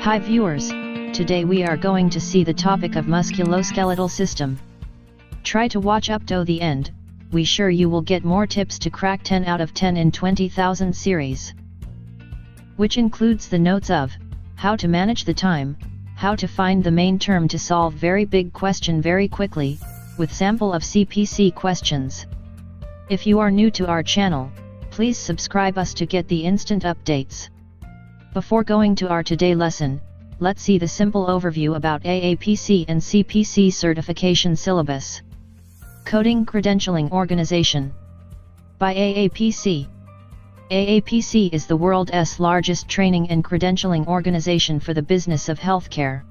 Hi viewers, today we are going to see the topic of musculoskeletal system. Try to watch up to the end, we sure you will get more tips to crack 10 out of 10 in 20,000 series. Which includes the notes of, how to manage the time, how to find the main term to solve very big question very quickly, with sample of CPC questions. If you are new to our channel, please subscribe us to get the instant updates. Before going to our today lesson, let's see the simple overview about AAPC and CPC certification syllabus. Coding Credentialing Organization by AAPC. AAPC is the world's largest training and credentialing organization for the business of healthcare.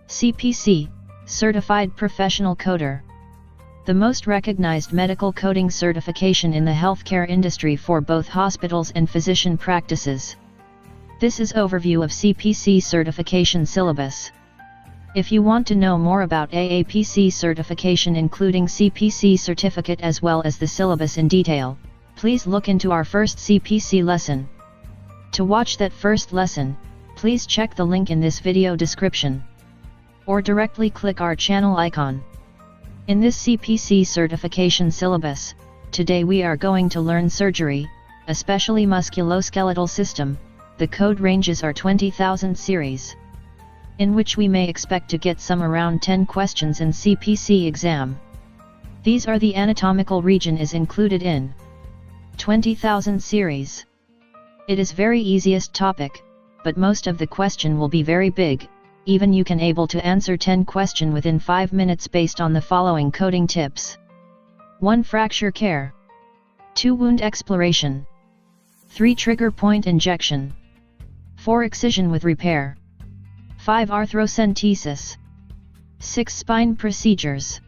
CPC, Certified Professional Coder. The most recognized medical coding certification in the healthcare industry for both hospitals and physician practices. This is overview of CPC certification syllabus. If you want to know more about AAPC certification including CPC certificate as well as the syllabus in detail, please look into our first CPC lesson. To watch that first lesson, please check the link in this video description. Or directly click our channel icon. In this CPC certification syllabus, today we are going to learn surgery, especially musculoskeletal system. The code ranges are 20,000 series, in which we may expect to get some around 10 questions in CPC exam. These are the anatomical region is included in 20,000 series. It is very easiest topic, but most of the question will be very big, even you can able to answer 10 question within 5 minutes based on the following coding tips. 1. Fracture care. 2. Wound exploration. 3. Trigger point injection. 4. Excision with repair. 5. Arthrocentesis. 6. Spine procedures.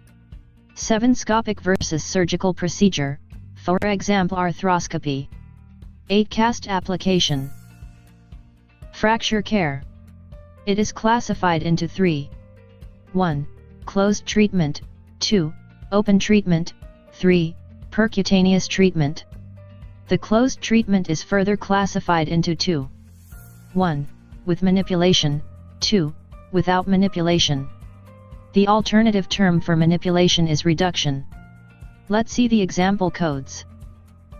7. Scopic versus surgical procedure, for example arthroscopy. 8. Cast application. Fracture care. It is classified into 3. 1. Closed treatment. 2. Open treatment. 3. Percutaneous treatment. The closed treatment is further classified into 2. 1. With manipulation. 2. Without manipulation. The alternative term for manipulation is reduction. Let's see the example codes.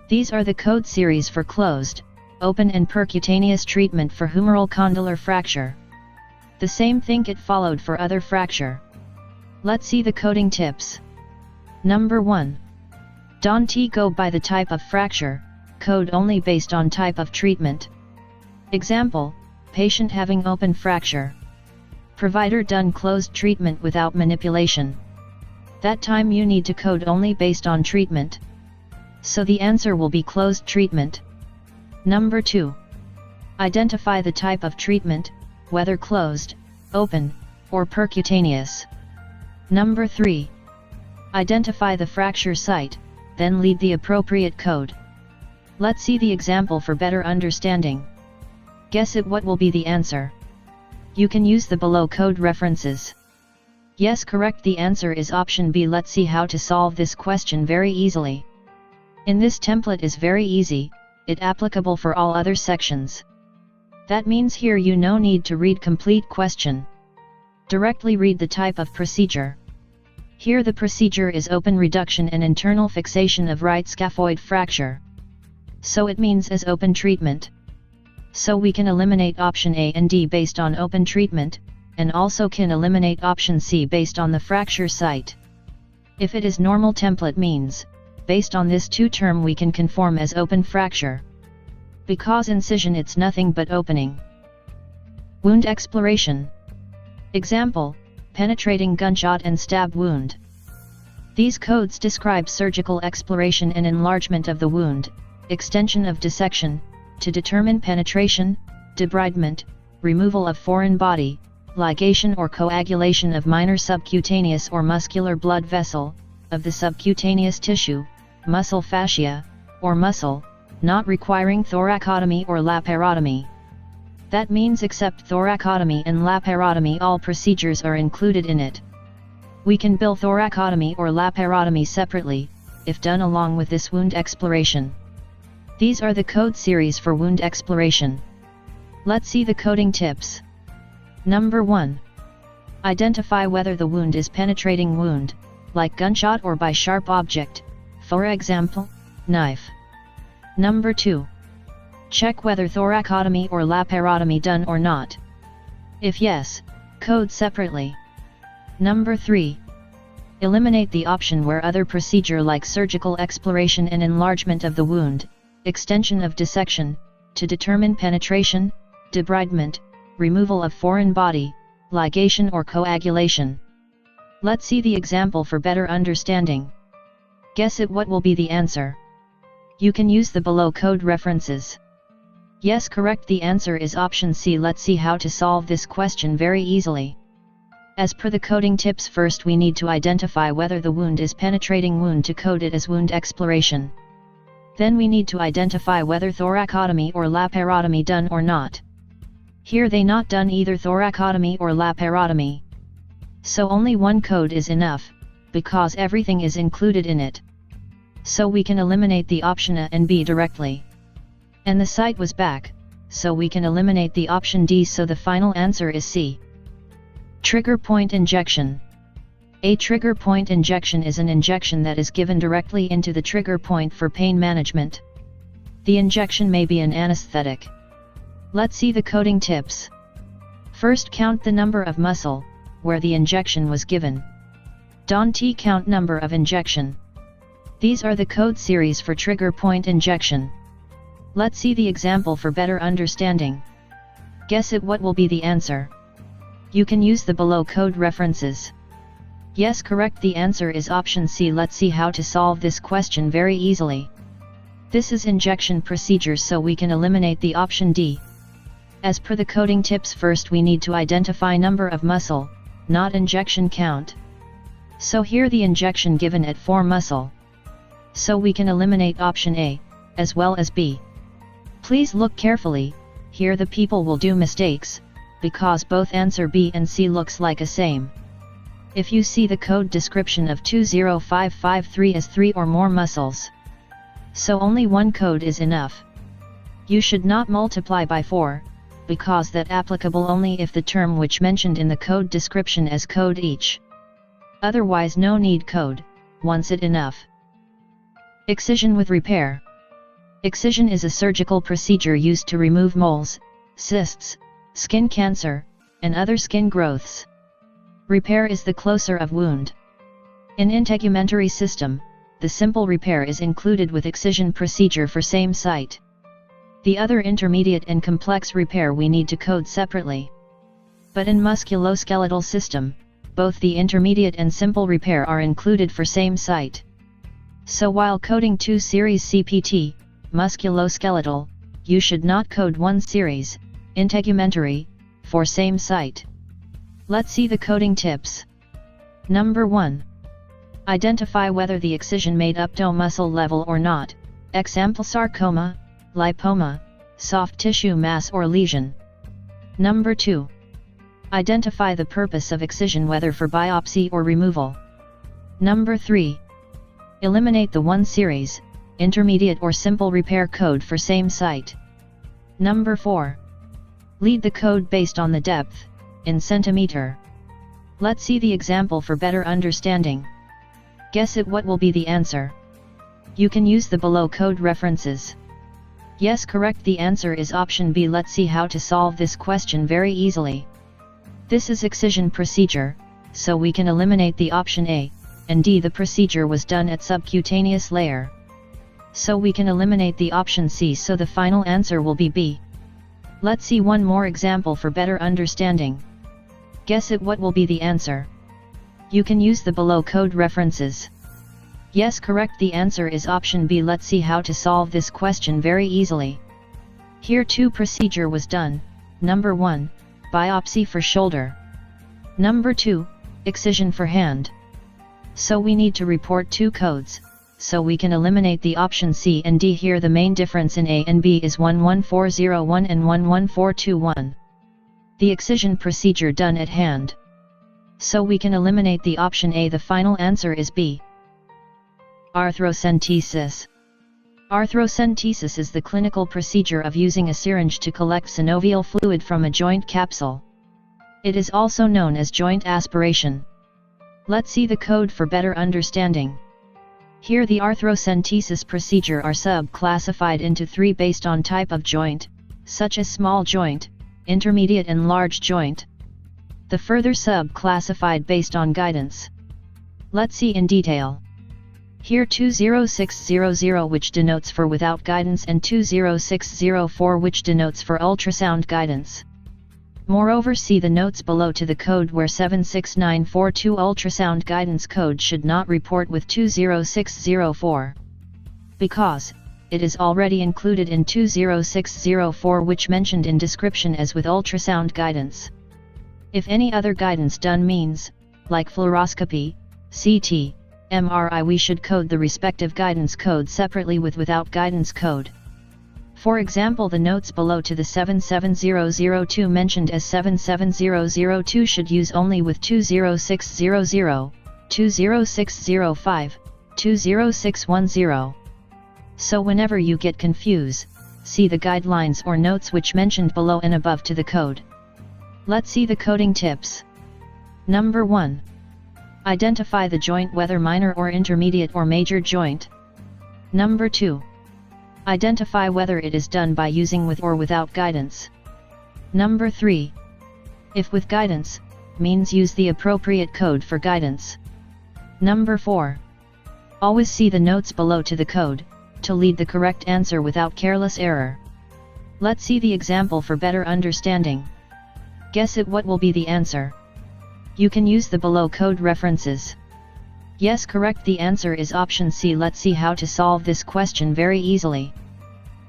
These are the code series for closed, open and percutaneous treatment for humeral condylar fracture. The same thing it followed for other fracture. Let's see the coding tips. Number 1. Don't go by the type of fracture, code only based on type of treatment. Example, patient having open fracture. Provider done closed treatment without manipulation. That time you need to code only based on treatment. So the answer will be closed treatment. Number 2. Identify the type of treatment, whether closed, open, or percutaneous. Number 3. Identify the fracture site, then lead the appropriate code. Let's see the example for better understanding. Guess it what will be the answer. You can use the below code references. Yes, correct, the answer is option B. Let's see how to solve this question very easily. In this template is very easy, it applicable for all other sections. That means here you no need to read complete question. Directly read the type of procedure. Here the procedure is open reduction and internal fixation of right scaphoid fracture. So it means as open treatment. So we can eliminate option A and D based on open treatment, and also can eliminate option C based on the fracture site. If it is normal template means, based on this two term we can conform as open fracture. Because incision it's nothing but opening. Wound exploration. Example, penetrating gunshot and stab wound. These codes describe surgical exploration and enlargement of the wound, extension of dissection, to determine penetration, debridement, removal of foreign body, ligation or coagulation of minor subcutaneous or muscular blood vessel, of the subcutaneous tissue, muscle fascia, or muscle, not requiring thoracotomy or laparotomy. That means except thoracotomy and laparotomy all procedures are included in it. We can bill thoracotomy or laparotomy separately, if done along with this wound exploration. These are the code series for wound exploration. Let's see the coding tips. Number 1. Identify whether the wound is penetrating wound, like gunshot or by sharp object, for example, knife. Number 2. Check whether thoracotomy or laparotomy done or not. If yes, code separately. Number 3. Eliminate the option where other procedure like surgical exploration and enlargement of the wound, extension of dissection, to determine penetration, debridement, removal of foreign body, ligation or coagulation. Let's see the example for better understanding. Guess it what will be the answer. You can use the below code references. Yes, correct, the answer is option C. Let's see how to solve this question very easily. As per the coding tips, first we need to identify whether the wound is penetrating wound to code it as wound exploration. Then we need to identify whether thoracotomy or laparotomy done or not. Here they not done either thoracotomy or laparotomy. So only one code is enough, because everything is included in it. So we can eliminate the option A and B directly. And the site was back, so we can eliminate the option D, so the final answer is C. Trigger point injection. A trigger point injection is an injection that is given directly into the trigger point for pain management. The injection may be an anesthetic. Let's see the coding tips. First, count the number of muscle where the injection was given. Don T count number of injection. These are the code series for trigger point injection. Let's see the example for better understanding. Guess it what will be the answer. You can use the below code references. Yes, correct, the answer is option C. Let's see how to solve this question very easily. This is injection procedures, so we can eliminate the option D. As per the coding tips, first we need to identify number of muscle, not injection count. So here the injection given at 4 muscle. So we can eliminate option A, as well as B. Please look carefully, here the people will do mistakes, because both answer B and C looks like a same. If you see the code description of 20553 as 3 or more muscles. So only one code is enough. You should not multiply by 4, because that applicable only if the term which mentioned in the code description as code each. Otherwise no need code, once it enough. Excision with repair. Excision is a surgical procedure used to remove moles, cysts, skin cancer, and other skin growths. Repair is the closer of wound. In integumentary system, the simple repair is included with excision procedure for same site. The other intermediate and complex repair we need to code separately. But in musculoskeletal system, both the intermediate and simple repair are included for same site. So while coding 2 series CPT, musculoskeletal, you should not code 1 series, integumentary, for same site. Let's see the coding tips. Number 1. Identify whether the excision made abdo muscle level or not, example sarcoma, lipoma, soft tissue mass or lesion. Number 2. Identify the purpose of excision, whether for biopsy or removal. Number 3. Eliminate the 1 series, intermediate or simple repair code for same site. Number 4. Lead the code based on the depth, in centimeter. Let's see the example for better understanding. Guess it what will be the answer. You can use the below code references. Yes, correct, the answer is option B. Let's see how to solve this question very easily. This is excision procedure, so we can eliminate the option A, and D. The procedure was done at subcutaneous layer. So we can eliminate the option C, so the final answer will be B. Let's see one more example for better understanding. Guess it what will be the answer. You can use the below code references. Yes, correct, the answer is option B. Let's see how to solve this question very easily. Here 2 procedure was done. Number 1, biopsy for shoulder. Number 2, excision for hand. So we need to report 2 codes, so we can eliminate the option C and D. Here the main difference in A and B is 11401 and 11421. The excision procedure done at hand. So we can eliminate the option A. The final answer is B. Arthrocentesis. Arthrocentesis is the clinical procedure of using a syringe to collect synovial fluid from a joint capsule. It is also known as joint aspiration. Let's see the code for better understanding. Here the arthrocentesis procedure are sub-classified into 3 based on type of joint, such as small joint, intermediate and large joint. The further sub-classified based on guidance. Let's see in detail. Here 20600 which denotes for without guidance and 20604 which denotes for ultrasound guidance. Moreover, see the notes below to the code where 76942 ultrasound guidance code should not report with 20604. Because it is already included in 20604 which mentioned in description as with ultrasound guidance. If any other guidance done means, like fluoroscopy, CT, MRI, we should code the respective guidance code separately with without guidance code. For example, the notes below to the 77002 mentioned as 77002 should use only with 20600, 20605, 20610. So whenever you get confused, see the guidelines or notes which mentioned below and above to the code. Let's see the coding tips. Number 1. Identify the joint whether minor or intermediate or major joint. Number 2. Identify whether it is done by using with or without guidance. Number 3. If with guidance, means use the appropriate code for guidance. Number 4. Always see the notes below to the code, to lead the correct answer without careless error. Let's see the example for better understanding. Guess it what will be the answer. You can use the below code references. Yes, correct, the answer is option C. Let's see how to solve this question very easily.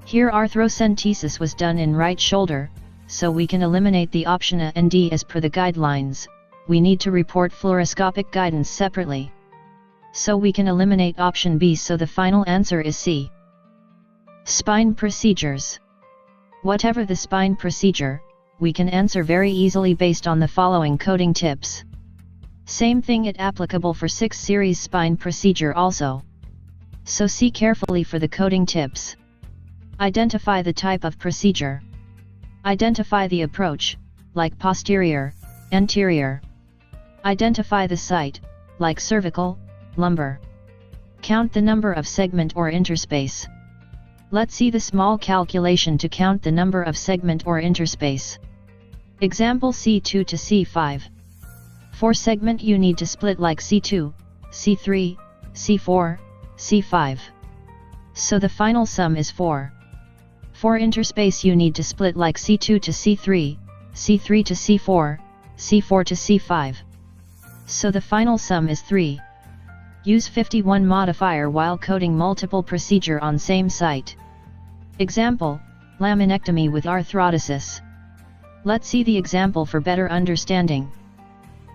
Here arthrocentesis was done in right shoulder, so we can eliminate the option A and D as per the guidelines. We need to report fluoroscopic guidance separately. So we can eliminate option B, so the final answer is C. Spine procedures. Whatever the spine procedure, we can answer very easily based on the following coding tips. Same thing it applicable for 6 series spine procedure also. So see carefully for the coding tips. Identify the type of procedure. Identify the approach, like posterior, anterior. Identify the site, like cervical, lumbar. Count the number of segment or interspace. Let's see the small calculation to count the number of segment or interspace. Example C2 to C5. For segment you need to split like C2, C3, C4, C5. So the final sum is 4. For interspace you need to split like C2 to C3, C3 to C4, C4 to C5. So the final sum is 3. Use 51 modifier while coding multiple procedure on same site. Example, laminectomy with arthrodesis. Let's see the example for better understanding.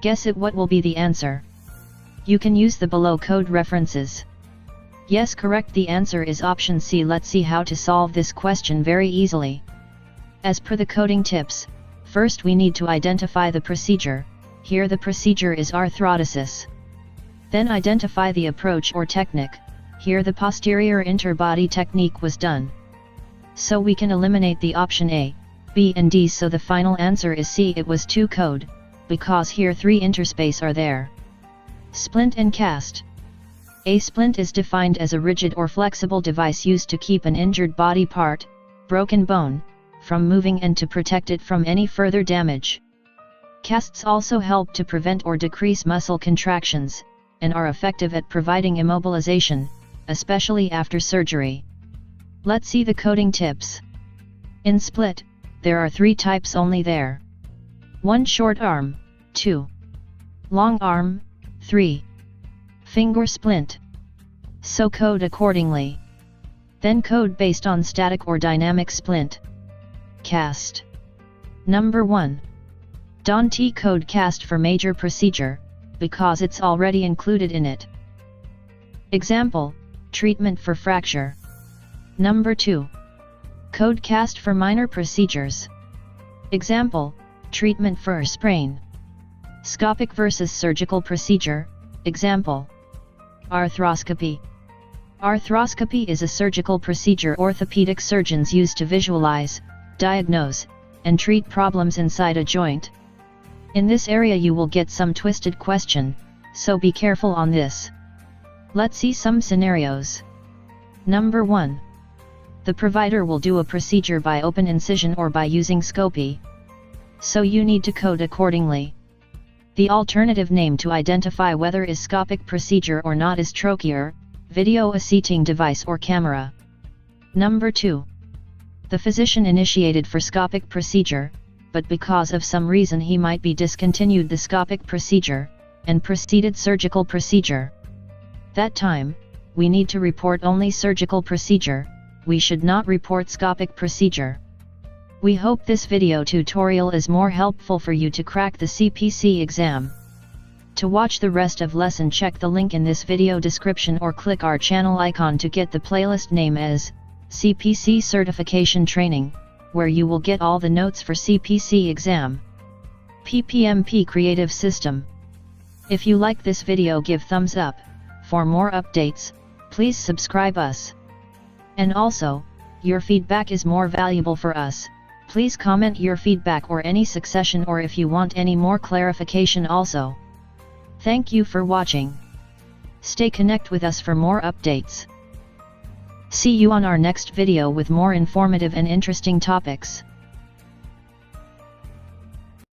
Guess it what will be the answer. You can use the below code references. Yes, correct, the answer is option C. Let's see how to solve this question very easily. As per the coding tips, first we need to identify the procedure. Here the procedure is arthrodesis. Then identify the approach or technique. Here the posterior interbody technique was done. So we can eliminate the option A, B and D, so the final answer is C. It was 2 code, because here 3 interspace are there. Splint and cast. A splint is defined as a rigid or flexible device used to keep an injured body part, broken bone, from moving and to protect it from any further damage. Casts also help to prevent or decrease muscle contractions, and are effective at providing immobilization, especially after surgery. Let's see the coding tips. In split, there are 3 types only there. 1 short arm, 2 long arm, 3 finger splint. So code accordingly. Then code based on static or dynamic splint. Cast. Number 1. Don't code cast for major procedure, because it's already included in it. Example, treatment for fracture. Number 2. Code cast for minor procedures. Example, treatment for sprain. Scopic versus surgical procedure. Example, arthroscopy. Arthroscopy is a surgical procedure orthopedic surgeons use to visualize, diagnose, and treat problems inside a joint. In this area you will get some twisted question, so be careful on this. Let's see some scenarios. Number 1. The provider will do a procedure by open incision or by using scopy. So you need to code accordingly. The alternative name to identify whether is scopic procedure or not is trochlear, video assisting device or camera. Number 2. The physician initiated for scopic procedure, but because of some reason he might be discontinued the scopic procedure, and proceeded surgical procedure. That time, we need to report only surgical procedure, we should not report scopic procedure. We hope this video tutorial is more helpful for you to crack the CPC exam. To watch the rest of lesson, check the link in this video description or click our channel icon to get the playlist name as CPC Certification Training, where you will get all the notes for CPC exam. PPMP Creative System. If you like this video, give thumbs up. For more updates, please subscribe us. And also, your feedback is more valuable for us. Please comment your feedback or any suggestion, or if you want any more clarification also. Thank you for watching. Stay connected with us for more updates. See you on our next video with more informative and interesting topics.